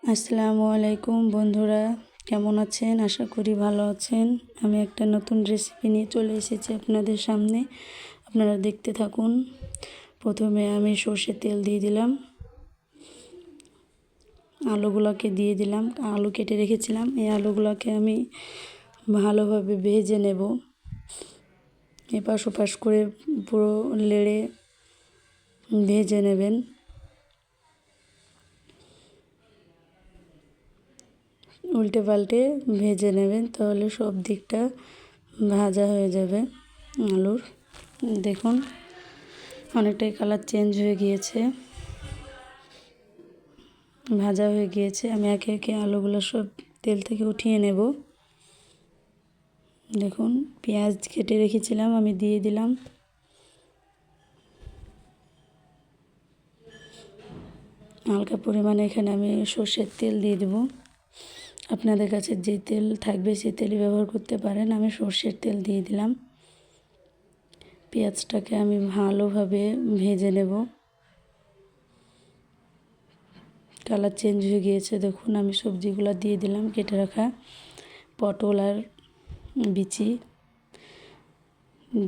আসসালামু আলাইকুম বন্ধুরা, কেমন আছেন? আশা করি ভালো আছেন। আমি একটা নতুন রেসিপি নিয়ে চলে এসেছি আপনাদের সামনে। আপনারা দেখতে থাকুন। প্রথমে আমি সর্ষের তেল দিয়ে দিলাম, আলুগুলোকে দিয়ে দিলাম। আলু কেটে রেখেছিলাম, এই আলুগুলোকে আমি ভালোভাবে ভেজে নেব। এপাশ ওপাশ করে পুরো নেড়ে ভেজে নেবেন। উল্টে পাল্টে ভেজে নেবেন, তাহলে সব দিকটা ভাজা হয়ে যাবে আলুর। দেখুন অনেকটাই কালার চেঞ্জ হয়ে গিয়েছে, ভাজা হয়ে গিয়েছে। আমি একে একে আলুগুলো সব তেল থেকে উঠিয়ে নেব। দেখুন পেঁয়াজ কেটে রেখেছিলাম, আমি দিয়ে দিলাম। হালকা পরিমাণে এখানে আমি সর্ষের তেল দিয়ে দেব। আপনাদের কাছে যে তেল থাকবে সেই তেলই ব্যবহার করতে পারেন। আমি সর্ষের তেল দিয়ে দিলাম। পেঁয়াজটাকে আমি ভালোভাবে ভেজে নেব। কালার চেঞ্জ হয়ে গিয়েছে, দেখুন আমি সবজিগুলো দিয়ে দিলাম। কেটে রাখা পটল আর বিচি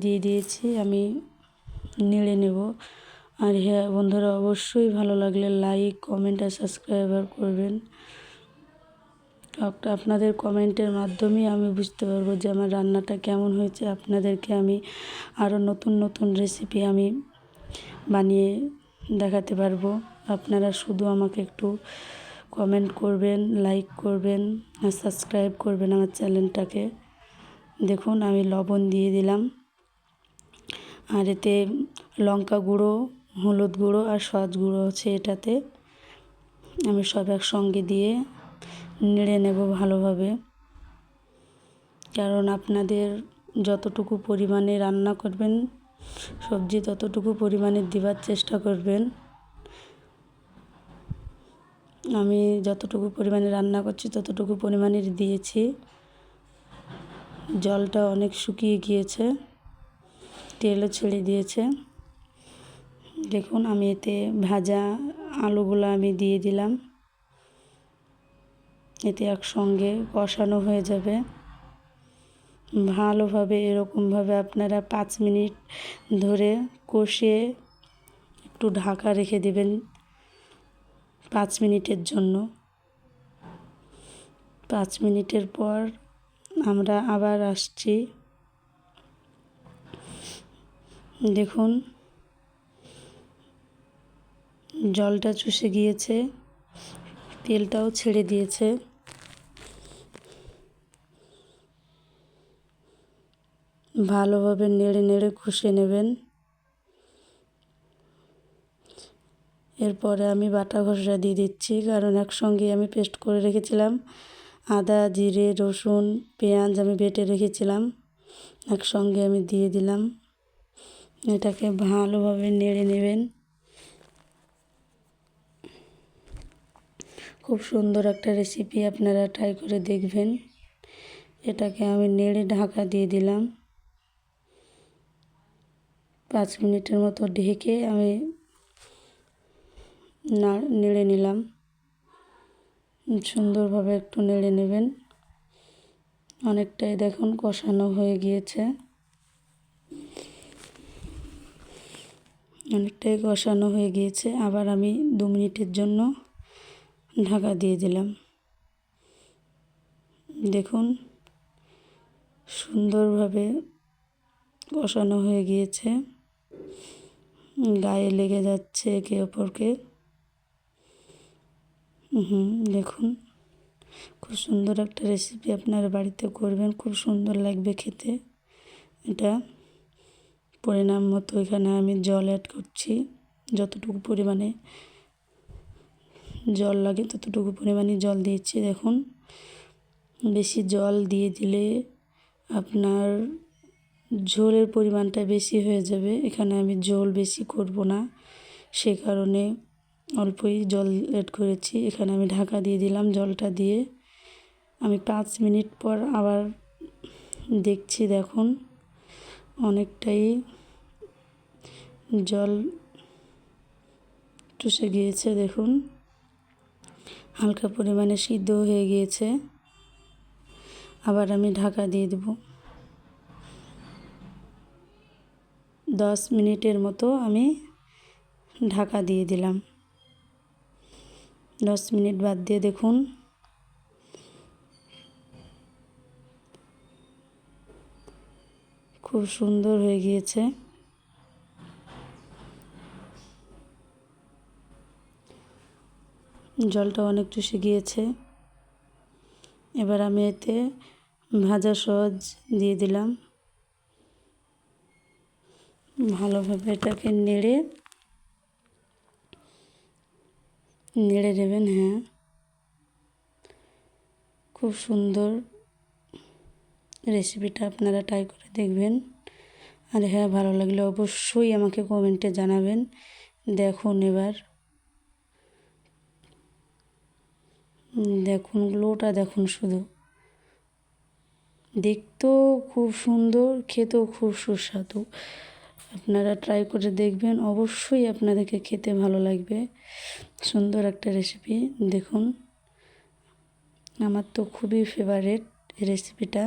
দিয়ে দিয়েছি, আমি নেড়ে নেব। আর হ্যাঁ বন্ধুরা, অবশ্যই ভালো লাগলে লাইক, কমেন্ট আর সাবস্ক্রাইবার করবেন। আপনাদের কমেন্টের মাধ্যমেই আমি বুঝতে পারবো যে আমার রান্নাটা কেমন হয়েছে। আপনাদেরকে আমি আরও নতুন নতুন রেসিপি আমি বানিয়ে দেখাতে পারবো। আপনারা শুধু আমাকে একটু কমেন্ট করবেন, লাইক করবেন আর সাবস্ক্রাইব করবেন আমার চ্যানেলটাকে। দেখুন আমি লবণ দিয়ে দিলাম, আর এতে লঙ্কা গুঁড়ো, হলুদ গুঁড়ো আর সস গুঁড়ো আছে এটাতে। আমি সব একসঙ্গে দিয়ে নেড়ে নেব ভালোভাবে। কারণ আপনাদের যতটুকু পরিমাণে রান্না করবেন সবজি, ততটুকু পরিমাণে দেওয়ার চেষ্টা করবেন। আমি যতটুকু পরিমাণে রান্না করছি ততটুকু পরিমাণের দিয়েছি। জলটা অনেক শুকিয়ে গিয়েছে, তেলও ছেড়ে দিয়েছে। দেখুন আমি এতে ভাজা আলুগুলো আমি দিয়ে দিলাম। এতে একসঙ্গে কষানো হয়ে যাবে ভালোভাবে। এরকমভাবে আপনারা 5 মিনিট ধরে কষিয়ে একটু ঢাকা রেখে দেবেন 5 মিনিটের জন্য। 5 মিনিটের পর আমরা আবার আসছি। দেখুন জলটা চুষে গিয়েছে, তেলটাও ছেড়ে দিয়েছে। ভালোভাবে নেড়ে নেড়ে কষে নেবেন। এরপরে আমি বাটা ঘষা দিয়ে দিচ্ছি, কারণ একসঙ্গে আমি পেস্ট করে রেখেছিলাম। আদা, জিরে, রসুন, পেঁয়াজ আমি বেটে রেখেছিলাম, একসঙ্গে আমি দিয়ে দিলাম। এটাকে ভালোভাবে নেড়ে নেবেন। খুব সুন্দর একটা রেসিপি, আপনারা ট্রাই করে দেখবেন। এটাকে আমি নেড়ে ঢাকা দিয়ে দিলাম। 5 মিনিটের মতো ঢেকে আমি নেড়ে নিলাম। সুন্দরভাবে একটু নেড়ে নেবেন। অনেকটাই দেখুন কষানো হয়ে গিয়েছে, অনেকটাই কষানো হয়ে গিয়েছে। আবার আমি 2 মিনিটের জন্য ঢাকা দিয়ে দিলাম। দেখুন সুন্দরভাবে কষানো হয়ে গিয়েছে, গায়ে লেগে যাচ্ছে একে অপরকে। দেখুন খুব সুন্দর একটা রেসিপি, আপনারা বাড়িতে করবেন, খুব সুন্দর লাগবে খেতে। এটা পরিমাণ মতো এখানে আমি জল অ্যাড করছি। যতটুকু পরিমাণে জল লাগে ততটুকু পরিমাণে জল দিয়েছি। দেখুন বেশি জল দিয়ে দিলে আপনার ঝোলের পরিমাণটা বেশি হয়ে যাবে। এখানে আমি ঝোল বেশি করব না, সে কারণে অল্পই জল অ্যাড করেছি। এখানে আমি ঢাকা দিয়ে দিলাম। জলটা দিয়ে আমি 5 মিনিট পর আবার দেখছি। দেখুন অনেকটাই জল চুষে গিয়েছে। দেখুন হালকা পরিমাণে সিদ্ধ হয়ে গিয়েছে। আবার আমি ঢাকা দিয়ে দেব। 10 মিনিটের মতো আমি ঢাকা দিয়ে দিলাম। 10 মিনিট বাদ দিয়ে দেখুন খুব সুন্দর হয়ে গিয়েছে। জলটা অনেক চুষে গিয়েছে। এবার আমি এতে ভাজা সস দিয়ে দিলাম। ভালোভাবে এটাকে নেড়ে দেবেন। হ্যাঁ, খুব সুন্দর রেসিপিটা আপনারা ট্রাই করে দেখবেন। আর হ্যাঁ, ভালো লাগলে অবশ্যই আমাকে কমেন্টে জানাবেন। দেখুন এবার দেখুন গ্লোটা দেখুন, শুধু দেখতেও খুব সুন্দর, খেতেও খুব সুস্বাদু। আপনারা ট্রাই করে দেখবেন, অবশ্যই আপনাদেরকে খেতে ভালো লাগবে। সুন্দর একটা রেসিপি। দেখুন আমার তো খুবই ফেভারিট এই রেসিপিটা।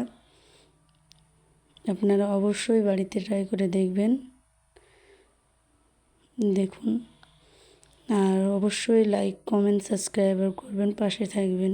আপনারা অবশ্যই বাড়িতে ট্রাই করে দেখবেন। দেখুন, আর অবশ্যই লাইক, কমেন্ট, সাবস্ক্রাইব করবেন, পাশে থাকবেন।